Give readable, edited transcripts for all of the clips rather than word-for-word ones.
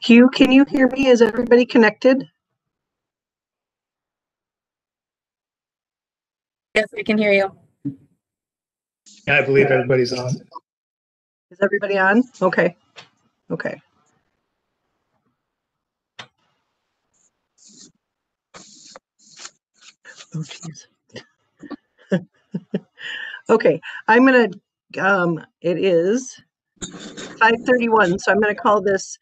Hugh, can you hear me? Is everybody connected? Yes, we can hear you. Yeah, I believe everybody's on. Is everybody on? Okay. Okay. Oh, geez. Okay, I'm going to, it is 5:31, so I'm going to call this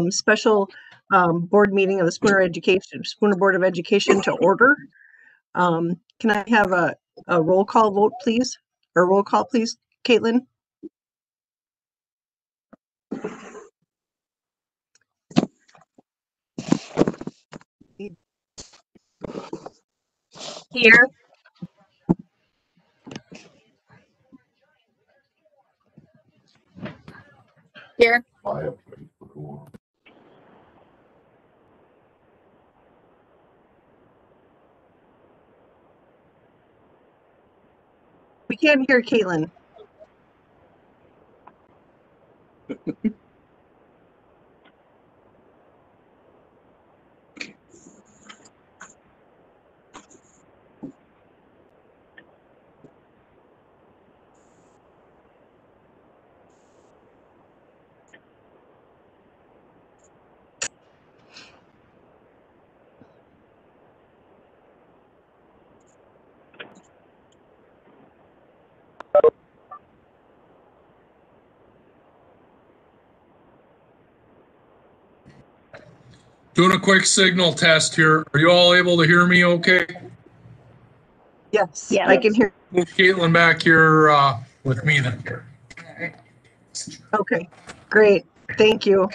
special board meeting of the Spooner Board of Education to order. Can I have a roll call vote, please? Or roll call, please, Caitlin? Here. Here. We can't hear Caitlin. Doing a quick signal test here. Are you all able to hear me okay? Yes, I can hear. Move Caitlin back here with me then. Okay, great. Thank you.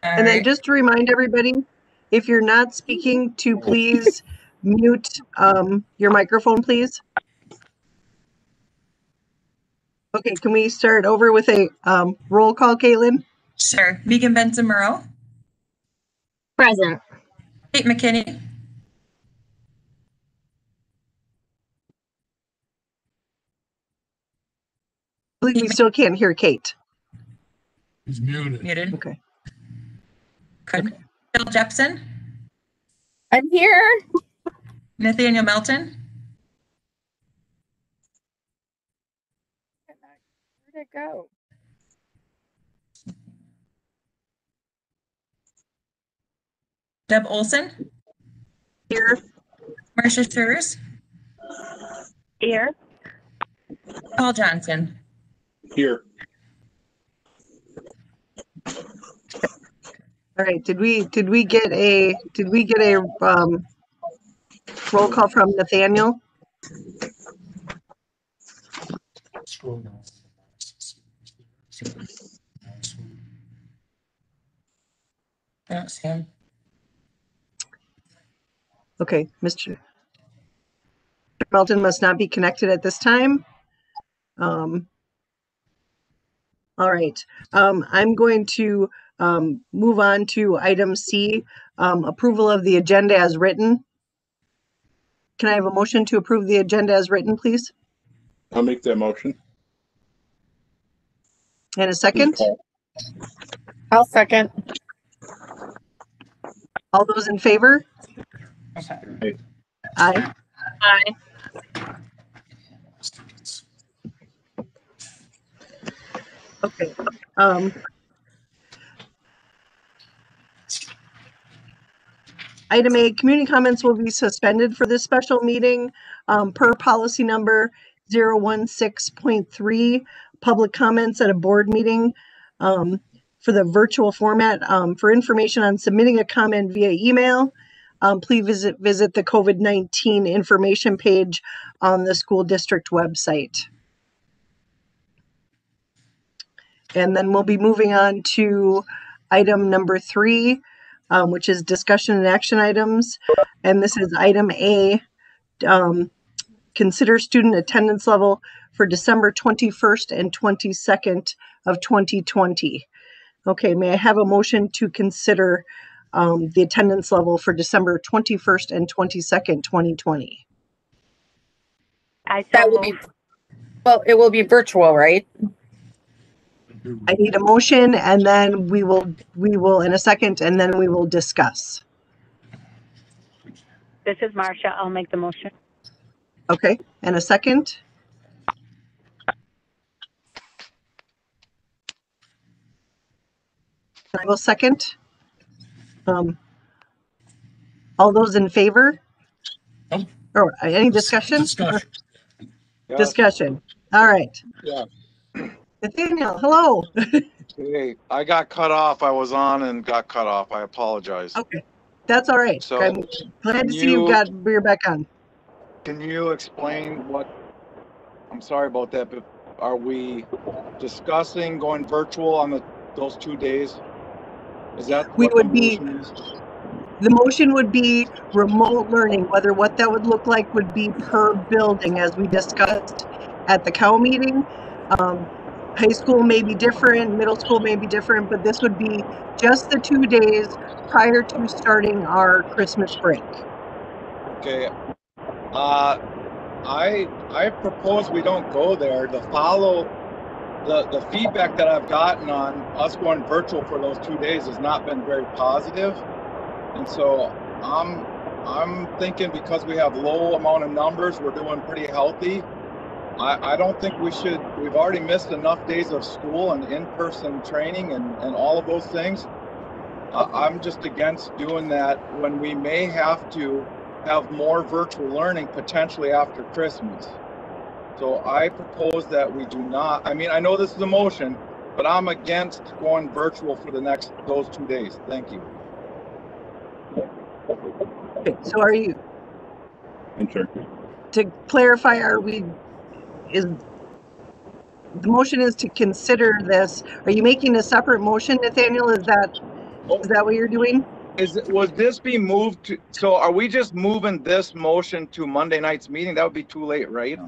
And then just to remind everybody, if you're not speaking, to please mute your microphone, please. Okay, can we start over with a roll call, Caitlin? Sure. Megan Benson-Murrow. Present. Kate McKinney. I believe we still can't hear Kate. He's muted. Muted. Okay. Okay. Bill Jepson. I'm here. Nathaniel Melton. Where'd it go? Deb Olson. Here. Marcia Schurz. Here. Paul Johnson. Here. All right. Did we get a roll call from Nathaniel? That's him. Okay, Mr. Melton must not be connected at this time. All right. I'm going to move on to item C, approval of the agenda as written. Can I have a motion to approve the agenda as written, please? I'll make that motion. And a second? I'll second. All those in favor? Aye. Aye. Okay. Item A, community comments will be suspended for this special meeting per policy number 016.3. Public comments at a board meeting for the virtual format. For information on submitting a comment via email, please visit the COVID-19 information page on the school district website. And then we'll be moving on to item number 3, which is discussion and action items. And this is item A, consider student attendance level for December 21st and 22nd of 2020. Okay, may I have a motion to consider the attendance level for December 21st and 22nd, 2020? That will be, well, it will be virtual, right? I need a motion, and then we will in a second, and then we will discuss. This is Marcia. I'll make the motion. Okay, and a second? I will second. All those in favor? Or any discussion? Discussion. Yes. Discussion. All right. Yeah. Nathaniel, hello. Hey, I got cut off. I was on and got cut off. I apologize. Okay, that's all right. So, I'm glad to see you're back on. Can you explain what, I'm sorry about that, but are we discussing going virtual on those 2 days? Is that We what would the be, motion is? the motion would be remote learning, whether what that would look like would be per building as we discussed at the COW meeting. High school may be different, middle school may be different, but this would be just the 2 days prior to starting our Christmas break. Okay. I propose we don't go there. To follow the feedback that I've gotten on us going virtual for those 2 days has not been very positive. And so I'm thinking because we have low amount of numbers, we're doing pretty healthy. I don't think we should. We've already missed enough days of school and in-person training and all of those things. I'm just against doing that when we may have to have more virtual learning potentially after Christmas. So I propose that we do not. I mean, I know this is a motion, but I'm against going virtual for those 2 days. Thank you. Okay, so are you, I'm sure. to clarify, the motion is to consider this. Are you making a separate motion, Nathaniel? Is that what you're doing? Would this be moved to, so are we just moving this motion to Monday night's meeting? That would be too late, right?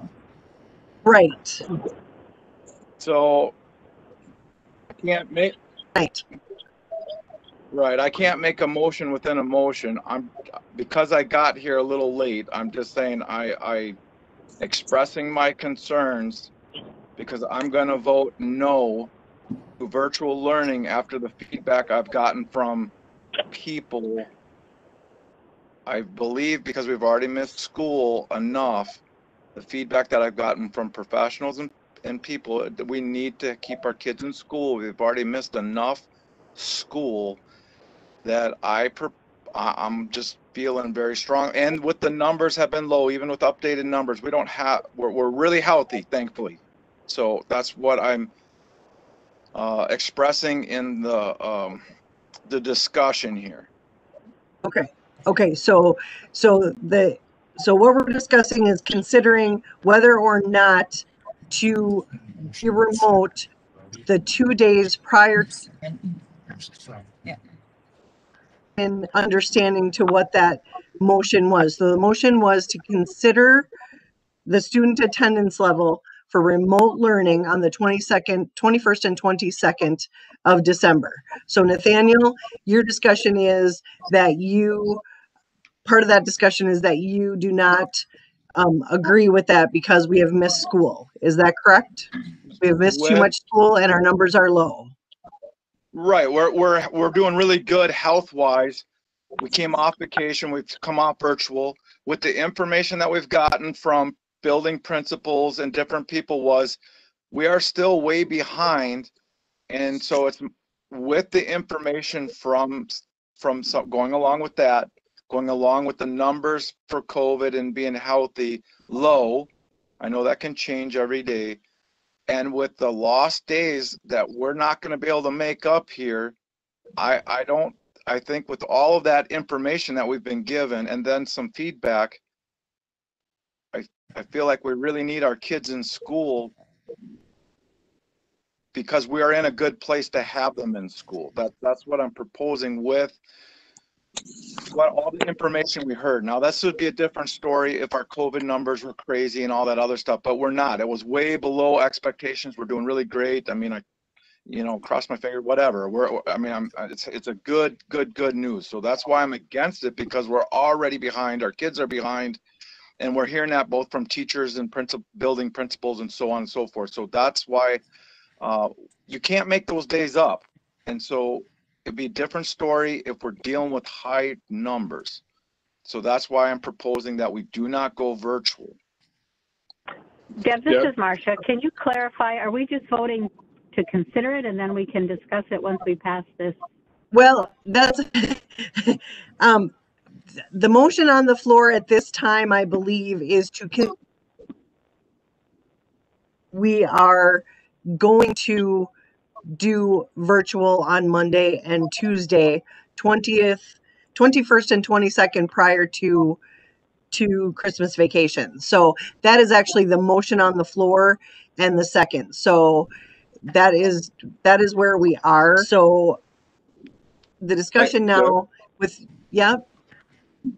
Right. So I can't make, Right. I can't make a motion within a motion. Because I got here a little late, I'm just saying I expressing my concerns because I'm going to vote no to virtual learning after the feedback I've gotten from people. I believe because we've already missed school enough, the feedback that I've gotten from professionals and people, that we need to keep our kids in school. We've already missed enough school that I'm just feeling very strong. And with the numbers have been low, even with updated numbers, we're really healthy, thankfully. So that's what I'm expressing in the discussion here. Okay. So what we're discussing is considering whether or not to be remote the 2 days prior in understanding to what that motion was. So the motion was to consider the student attendance level for remote learning on the 21st and 22nd of December. So Nathaniel, your discussion is that you part of that discussion is that you do not agree with that because we have missed school. Is that correct? We have missed too With- much school and our numbers are low. Right, we're doing really good health-wise. We came off vacation, we've come off virtual. With the information that we've gotten from building principals and different people we are still way behind. And so it's with the information from some, going along with that, going along with the numbers for COVID and being healthy low. I know that can change every day. And with the lost days that we're not going to be able to make up here, I think with all of that information that we've been given and then some feedback, I feel like we really need our kids in school because we are in a good place to have them in school. That's what I'm proposing with what all the information we heard. Now, this would be a different story if our COVID numbers were crazy and all that other stuff, but we're not. It was way below expectations. We're doing really great. I mean, cross my finger, whatever. It's a good news. So that's why I'm against it, because we're already behind. Our kids are behind, and we're hearing that both from teachers and building principals and so on and so forth. So that's why you can't make those days up. And so it'd be a different story if we're dealing with high numbers. So that's why I'm proposing that we do not go virtual. Deb, this is Marcia. Can you clarify, are we just voting to consider it and then we can discuss it once we pass this? Well, that's the motion on the floor at this time, I believe, is we are going to do virtual on Monday and Tuesday, 20th, 21st and 22nd prior to Christmas vacation. So that is actually the motion on the floor and the second. So that is where we are. So the discussion now with, yeah.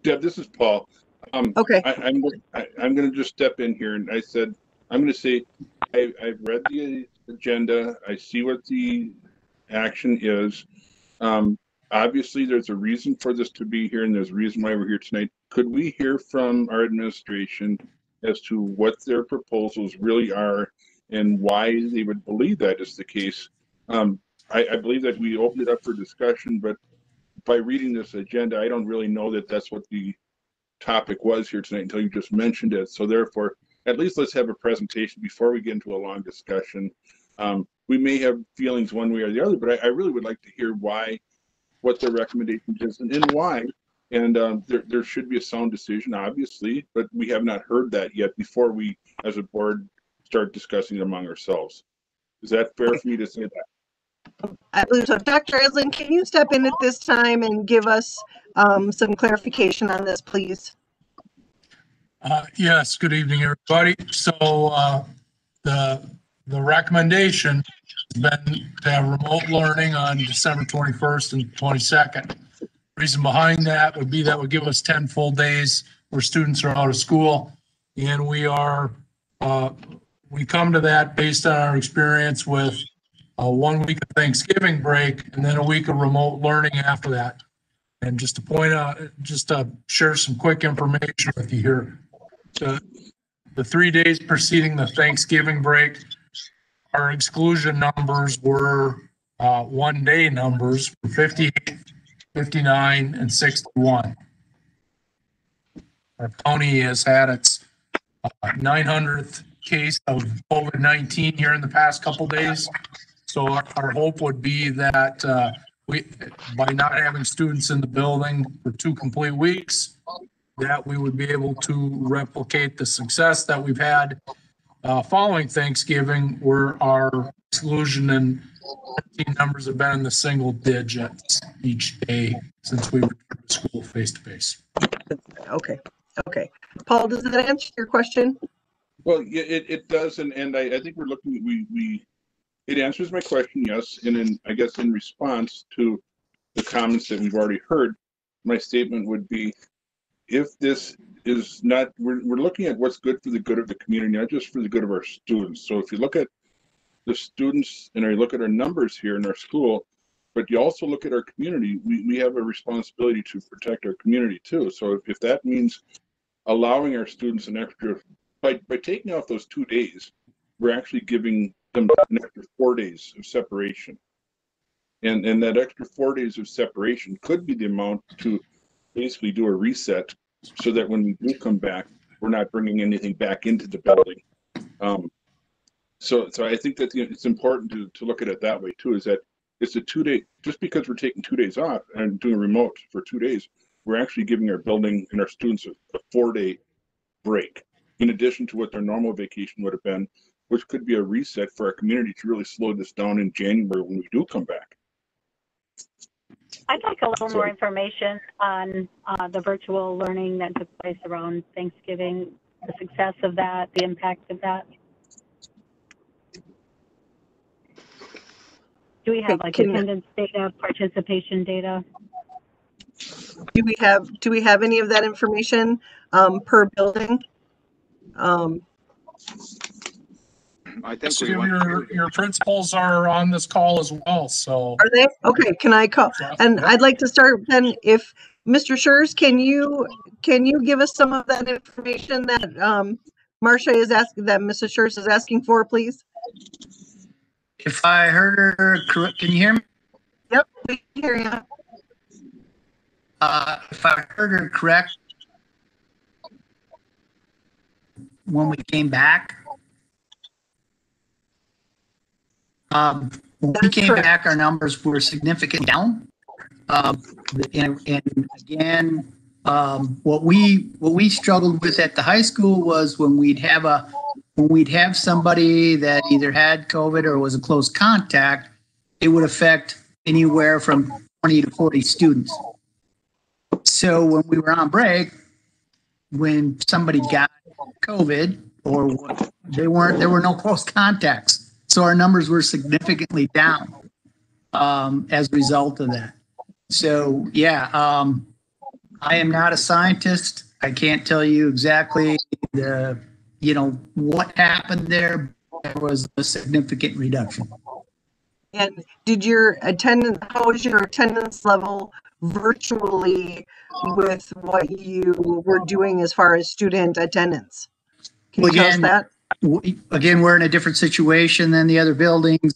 Deb, this is Paul. Okay. I'm going to just step in here, and I'm going to say I've read the agenda. I see what the action is. Obviously, there's a reason for this to be here, and there's a reason why we're here tonight. Could we hear from our administration as to what their proposals really are and why they would believe that is the case? I believe that we opened it up for discussion, but by reading this agenda, I don't really know that that's what the topic was here tonight until you just mentioned it. So therefore, at least let's have a presentation before we get into a long discussion. We may have feelings one way or the other, but I really would like to hear what their recommendation is and why. And there should be a sound decision, obviously, but we have not heard that yet before we, as a board, start discussing it among ourselves. Is that fair for me to say that? I believe so. Dr. Eslin, can you step in at this time and give us some clarification on this, please? Yes, good evening, everybody. So the recommendation has been to have remote learning on December 21st and 22nd. Reason behind that would be that would give us 10 full days where students are out of school. And we come to that based on our experience with 1 week of Thanksgiving break and then a week of remote learning after that. And just to point out, just to share some quick information with you here. The 3 days preceding the Thanksgiving break, our exclusion numbers were 1 day numbers, 58, 59, and 61. Our county has had its 900th case of COVID-19 here in the past couple days. So our hope would be that by not having students in the building for 2 complete weeks, that we would be able to replicate the success that we've had following Thanksgiving, where our exclusion and numbers have been in the single digits each day since we returned to school face to face. Okay. Paul, does that answer your question? Well, yeah, it does, and I think we're looking. It answers my question, yes, and I guess in response to the comments that we've already heard, my statement would be, if this is not, we're looking at what's good for the good of the community, not just for the good of our students. So if you look at the students and you look at our numbers here in our school, But you also look at our community. We have a responsibility to protect our community too. So if that means allowing our students an extra, by taking off those 2 days, we're actually giving them an extra 4 days of separation. And that extra 4 days of separation could be the amount to basically do a reset so that when we do come back, we're not bringing anything back into the building. So I think that it's important to look at it that way too, is that it's a 2 day, just because we're taking 2 days off and doing remote for 2 days, we're actually giving our building and our students a 4 day break, in addition to what their normal vacation would have been, which could be a reset for our community to really slow this down in January when we do come back. I'd like a little more information on the virtual learning that took place around Thanksgiving, the success of that, the impact of that. Do we have like attendance data, participation data? Do we have any of that information per building? I think So your principals are on this call as well, so. Are they? Okay, can I call? And I'd like to start then, if Mr. Schurz, can you give us some of that information that Marcia is asking, that Mrs. Schurz is asking for, please? If I heard her correct, can you hear me? Yep, we can hear you. If I heard her correct, when we came back, when we came back, our numbers were significantly down. And again, what we struggled with at the high school was when we'd have somebody that either had COVID or was a close contact, it would affect anywhere from 20 to 40 students. So when we were on break, when somebody got COVID or there were no close contacts. So our numbers were significantly down as a result of that. So yeah, I am not a scientist. I can't tell you exactly what happened there. There was a significant reduction. And how was your attendance level virtually with what you were doing as far as student attendance? Can you tell us that? Again, we're in a different situation than the other buildings.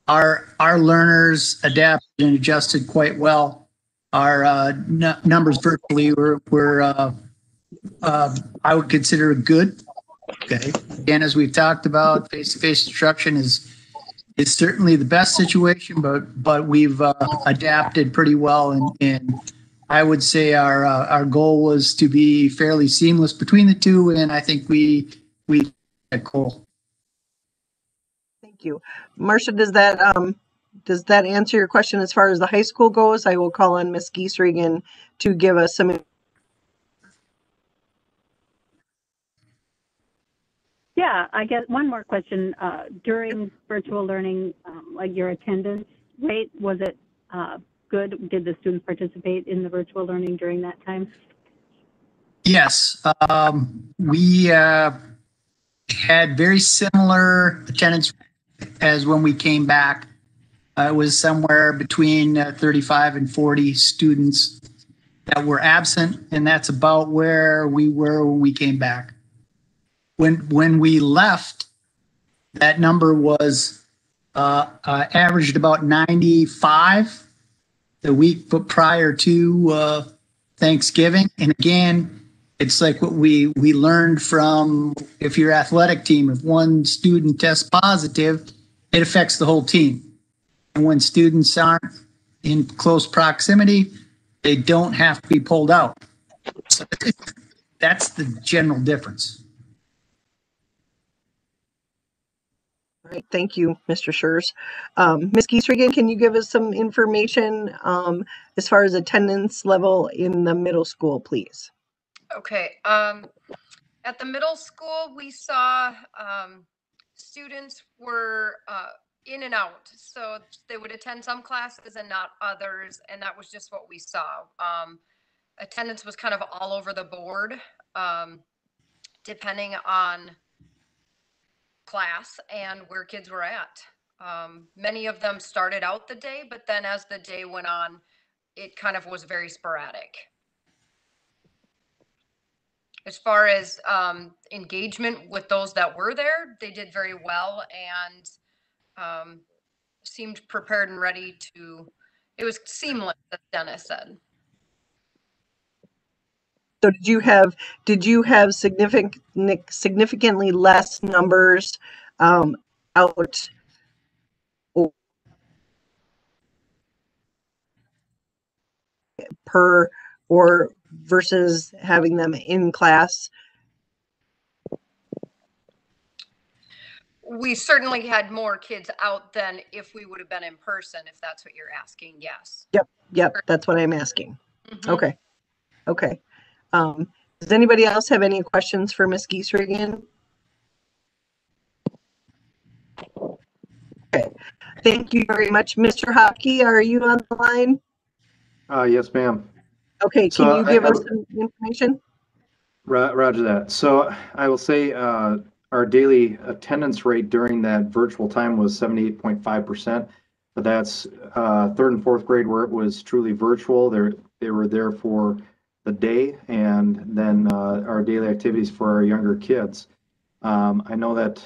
Our learners adapted and adjusted quite well. Our numbers virtually were I would consider good. Okay. Again, as we've talked about, face-to-face instruction is certainly the best situation, but we've adapted pretty well, and I would say our goal was to be fairly seamless between the two, and I think we had goal. Thank you, Marcia. Does that answer your question as far as the high school goes? I will call on Ms. Giesregan to give us some. Yeah, I get one more question. During virtual learning, like your attendance rate, was it good? Did the students participate in the virtual learning during that time? Yes, we had very similar attendance as when we came back. It was somewhere between 35 and 40 students that were absent, and that's about where we were when we came back. When we left, that number was averaged about 95 the week prior to Thanksgiving. And again, it's like what we learned from, if your athletic team, if one student tests positive, it affects the whole team. And when students aren't in close proximity, they don't have to be pulled out. So that's the general difference. All right, thank you, Mr. Schurz. Ms. Giesregan, can you give us some information as far as attendance level in the middle school, please? Okay. At the middle school, we saw students were in and out. So they would attend some classes and not others. And that was just what we saw. Attendance was kind of all over the board, depending on class and where kids were at. Many of them started out the day, but then as the day went on, it kind of was very sporadic. As far as engagement with those that were there, they did very well and seemed prepared and ready to, it was seamless, as Dennis said. So did you have significantly less numbers out per or versus having them in class? We certainly had more kids out than if we would have been in person, if that's what you're asking. Yes. Yep, that's what I'm asking. Mhm. Okay. Okay. Does anybody else have any questions for Ms. Giesrigen? Okay. Thank you very much. Mr. Hockey, are you on the line? Yes, ma'am. Okay, So can you give us some information? Roger that. So I will say our daily attendance rate during that virtual time was 78.5%, but that's third and fourth grade where it was truly virtual. They were there for the day, and then our daily activities for our younger kids. I know that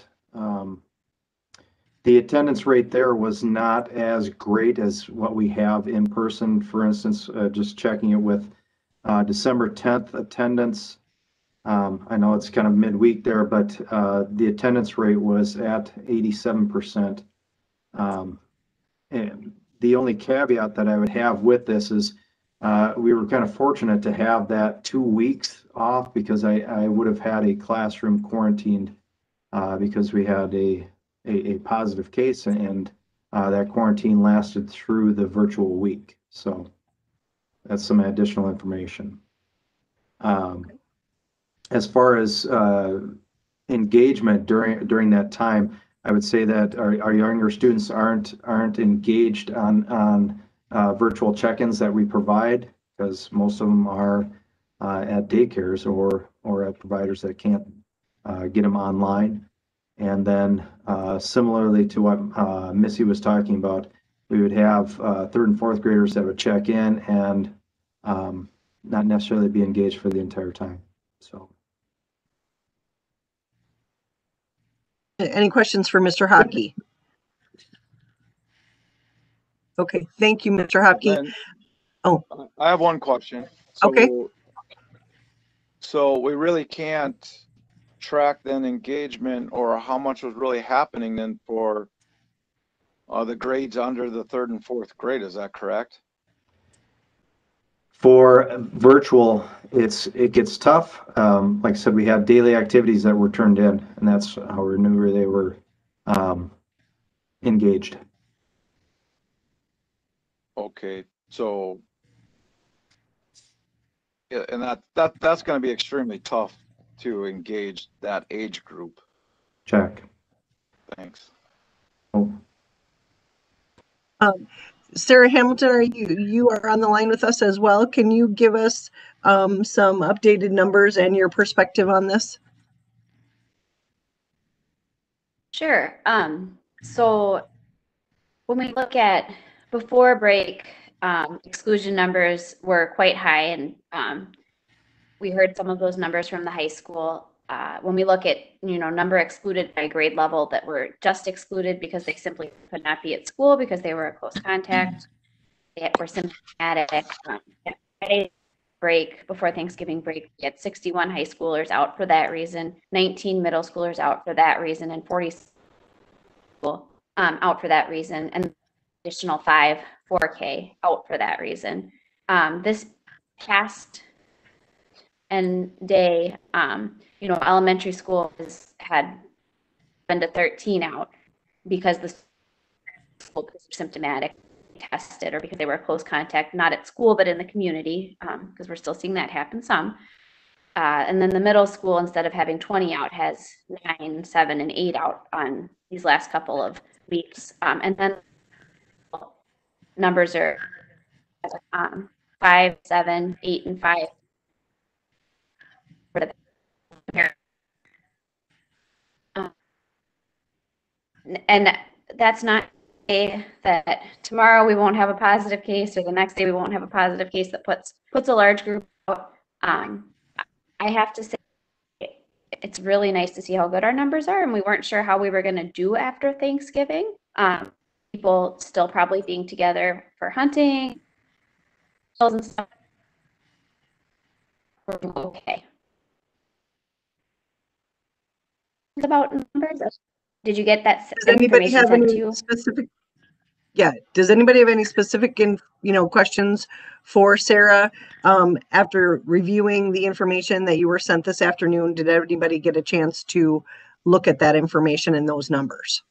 the attendance rate there was not as great as what we have in person. For instance, just checking it with December 10th attendance. I know it's kind of midweek there, but the attendance rate was at 87%. And the only caveat that I would have with this is we were kind of fortunate to have that 2 weeks off because I would have had a classroom quarantined because we had a positive case, and that quarantine lasted through the virtual week. So that's some additional information. As far as engagement during that time, I would say that our younger students aren't engaged on virtual check-ins that we provide, because most of them are at daycares or at providers that can't get them online. And then similarly to what Missy was talking about, we would have third and fourth graders that would check in and not necessarily be engaged for the entire time. So. Any questions for Mr. Hockey? Okay, thank you, Mr. Hockey. Oh, I have one question. So, okay. So we really can't track then engagement or how much was really happening then for the grades under the third and fourth grade. Is that correct? For virtual, it gets tough. Like I said, we have daily activities that were turned in, and that's how we knew they were engaged. Okay, so yeah, and that's going to be extremely tough to engage that age group. Check. Thanks. Oh. Sarah Hamilton, are you are on the line with us as well? Can you give us some updated numbers and your perspective on this? Sure. So when we look at before break, exclusion numbers were quite high, and we heard some of those numbers from the high school. When we look at number excluded by grade level that were just excluded because they simply could not be at school because they were a close contact, they were symptomatic. At break before Thanksgiving break, we had 61 high schoolers out for that reason, 19 middle schoolers out for that reason, and 40 out for that reason, and additional 5 4K out for that reason. This past and day, elementary school had been to 13 out because the school was symptomatic, tested, or because they were a close contact, not at school but in the community, because we're still seeing that happen some. And then the middle school, instead of having 20 out, has 9, 7, and 8 out on these last couple of weeks. And then numbers are 5, 7, 8, and 5 for the parent. And that's not a, that tomorrow we won't have a positive case or the next day we won't have a positive case that puts a large group out. I have to say, it's really nice to see how good our numbers are, and we weren't sure how we were going to do after Thanksgiving. People still probably being together for hunting and stuff. Okay. About numbers, did you get that Does anybody information have sent any to you? specific? Yeah. Does anybody have any specific, questions for Sarah after reviewing the information that you were sent this afternoon? Did anybody get a chance to look at that information and those numbers?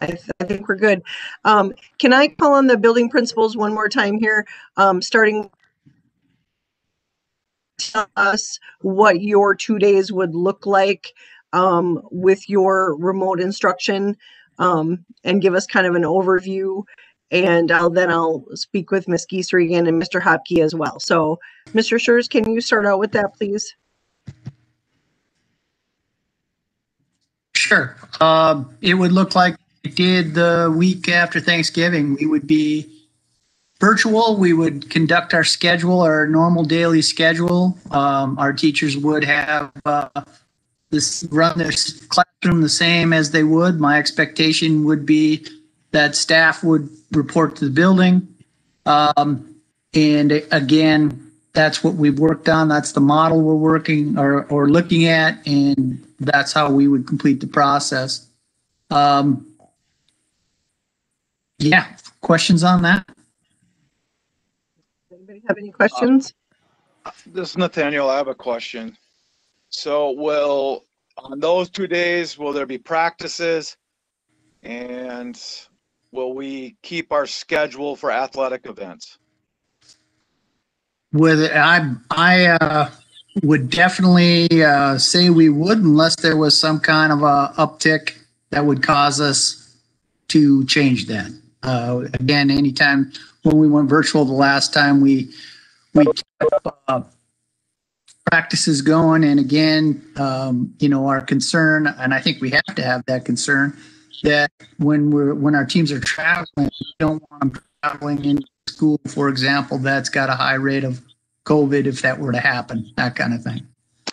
I think we're good. Can I call on the building principals one more time here, starting tell us what your 2 days would look like with your remote instruction, and give us kind of an overview. And I'll speak with Ms. Gieser again and Mr. Hopke as well. So Mr. Schurz, can you start out with that, please? Sure. It would look like it did the week after Thanksgiving. We would be virtual. We would conduct our schedule, our normal daily schedule. Our teachers would have run their classroom the same as they would. My expectation would be that staff would report to the building. And again, that's what we've worked on. That's the model we're working or looking at, and that's how we would complete the process. Yeah, questions on that? Anybody have any questions? This is Nathaniel. I have a question. So on those 2 days, will there be practices? And will we keep our schedule for athletic events? I would definitely say we would, unless there was some kind of a uptick that would cause us to change that. Again, anytime when we went virtual the last time, we kept practices going. And again, our concern, and I think we have to have that concern, that when our teams are traveling, we don't want them traveling into school, for example, that's got a high rate of COVID if that were to happen, that kind of thing.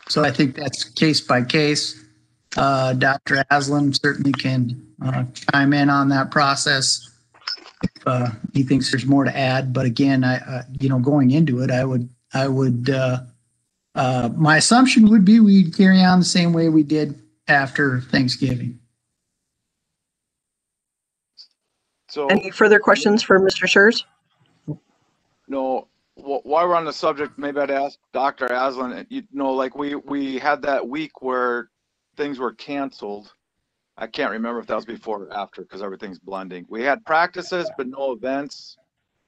So I think that's case by case. Dr. Aslan certainly can chime in on that process if he thinks there's more to add. But again, going into it, my assumption would be we'd carry on the same way we did after Thanksgiving. So, any further questions for Mr. Schurz? No. While we're on the subject, maybe I'd ask Dr. Aslan. Like we had that week where things were canceled. I can't remember if that was before or after because everything's blending. We had practices, but no events.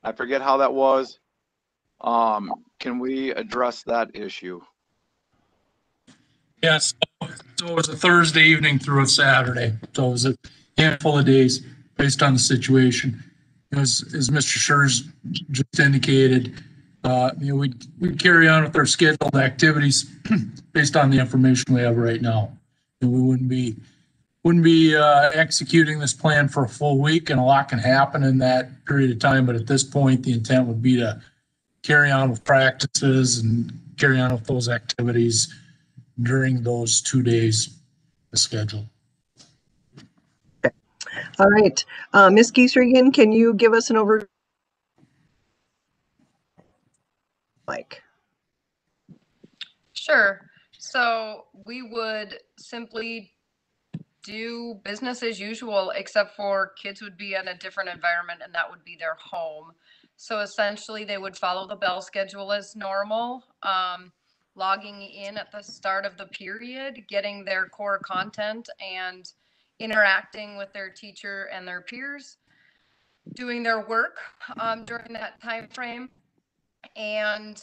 I forget how that was. Can we address that issue? Yes. So it was a Thursday evening through a Saturday. So it was a handful of days based on the situation. As Mr. Schurz just indicated, we'd carry on with our scheduled activities based on the information we have right now. And we wouldn't be executing this plan for a full week, and a lot can happen in that period of time. But at this point, the intent would be to carry on with practices and carry on with those activities during those 2 days of schedule. All right. Ms. Gieser, can you give us an overview? Sure. So we would simply do business as usual, except for kids would be in a different environment, and that would be their home. So essentially, they would follow the bell schedule as normal, logging in at the start of the period, getting their core content, and interacting with their teacher and their peers, doing their work during that time frame. And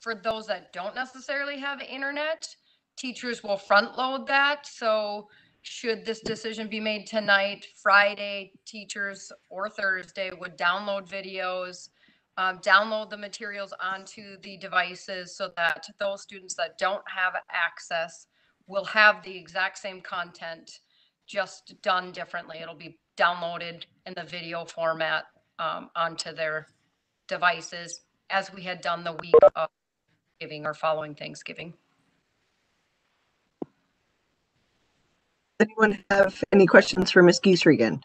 for those that don't necessarily have internet, teachers will front load that. So should this decision be made tonight, Friday, teachers or Thursday would download videos, download the materials onto the devices so that those students that don't have access will have the exact same content, just done differently. It'll be downloaded in the video format onto their devices as we had done the week of Thanksgiving or following Thanksgiving. Does anyone have any questions for Ms. Giesregan?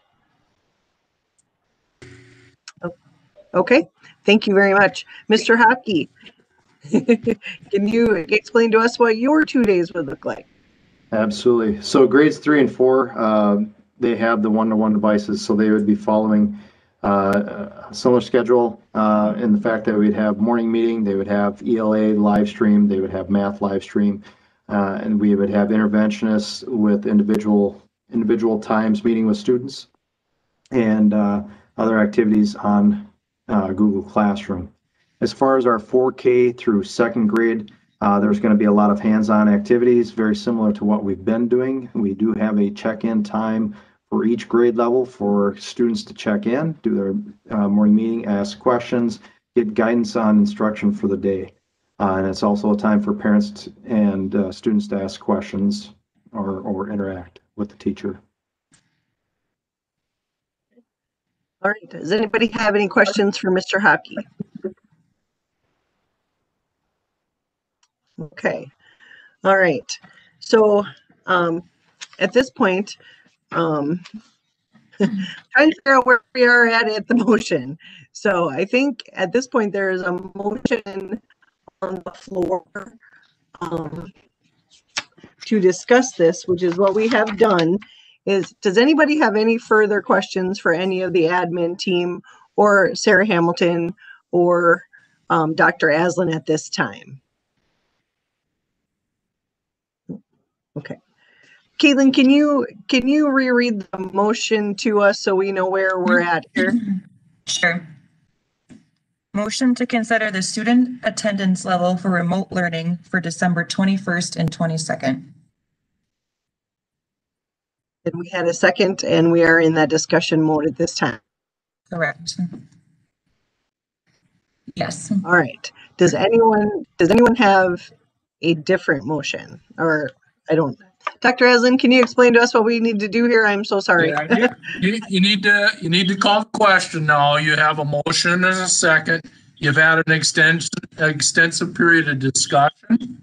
Okay, thank you very much. Mr. Hockey, can you explain to us what your 2 days would look like? Absolutely. So grades 3 and 4, they have the one-to-one devices, so they would be following a similar schedule in the fact that we'd have morning meeting, they would have ELA live stream, they would have math live stream, and we would have interventionists with individual times meeting with students and other activities on Google Classroom. As far as our 4K through second grade, there's going to be a lot of hands-on activities, very similar to what we've been doing. We do have a check-in time for each grade level for students to check in, do their morning meeting, ask questions, get guidance on instruction for the day. And it's also a time for parents and students to ask questions or interact with the teacher. All right, does anybody have any questions for Mr. Hockey? Okay, all right. So at this point, trying to figure out where we are at the motion. So I think at this point there is a motion on the floor to discuss this, which is what we have done. Does anybody have any further questions for any of the admin team or Sarah Hamilton or Dr. Aslan at this time? Okay. Caitlin, can you reread the motion to us so we know where we're at here? Sure. Motion to consider the student attendance level for remote learning for December 21st and 22nd. And we had a second, and we are in that discussion mode at this time. Correct. Yes. All right. Does anyone have a different motion? Or I don't. Dr. Aslan, can you explain to us what we need to do here? I'm so sorry. Yeah, you need to call the question now. You have a motion as a second. You've had an extensive period of discussion.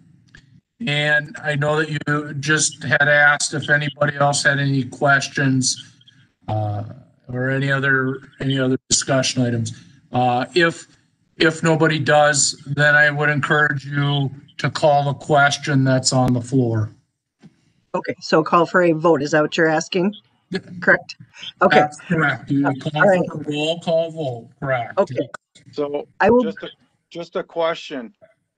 And I know that you just had asked if anybody else had any questions or any other discussion items. If nobody does, then I would encourage you to call the question that's on the floor. Okay, so call for a vote. Is that what you're asking? Correct. Okay. That's correct. You call for the roll call vote. Correct. Okay. So I will. Just a question.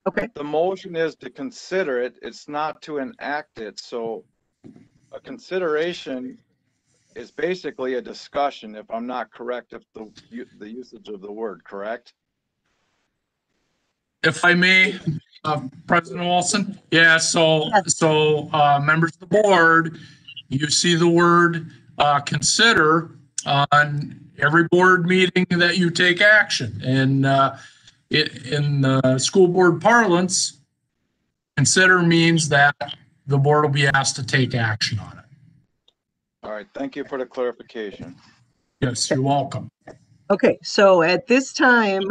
Okay. The motion is to consider it. It's not to enact it. So a consideration is basically a discussion, if I'm not correct, if the usage of the word, correct? If I may, President Olson. Yeah, so members of the board, you see the word consider on every board meeting that you take action. And in the school board parlance, consider means that the board will be asked to take action on it. All right, thank you for the clarification. Yes, you're welcome. Okay, so at this time,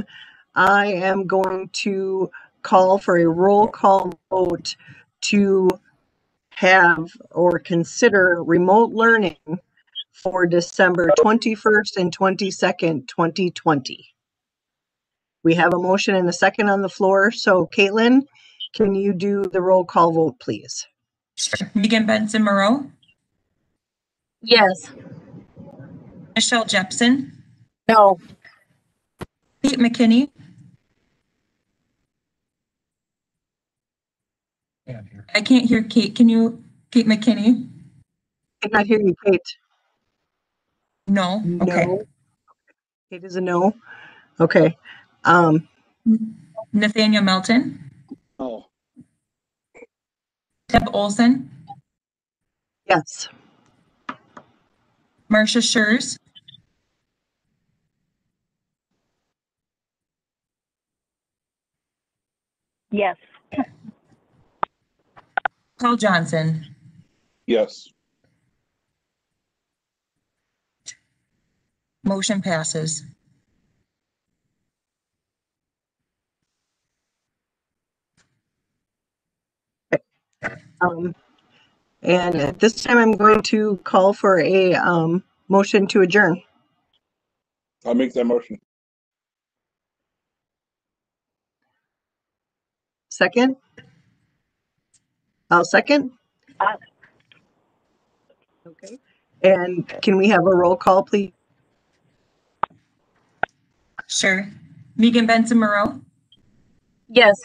I am going to call for a roll call vote to have or consider remote learning for December 21st and 22nd, 2020. We have a motion and a second on the floor. So Caitlin, can you do the roll call vote, please? Sure. Megan Benson Moreau. Yes. Michelle Jepson. No. Kate McKinney. I can't hear Kate. Can you, Kate McKinney? I cannot hear you, Kate. No. Okay. No. Kate is a no. Okay. Nathaniel Melton. No. Deb Olson. Yes. Marcia Schurz. Yes. Paul Johnson, Yes. motion passes. And at this time, I'm going to call for a motion to adjourn. I'll make that motion. Second? I'll second. Okay. And can we have a roll call, please? Sure. Megan Benson Moreau, Yes.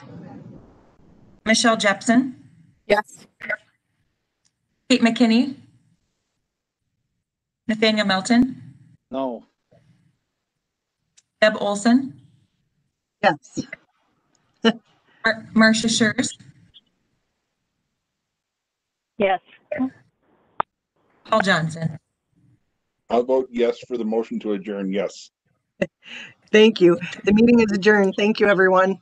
Michelle Jepson, Yes. Kate McKinney, Nathaniel Melton, No. Deb Olson, Yes. Marcia Schurz, Yes. Paul Johnson. I'll vote yes for the motion to adjourn. Yes. Thank you. The meeting is adjourned. Thank you, everyone.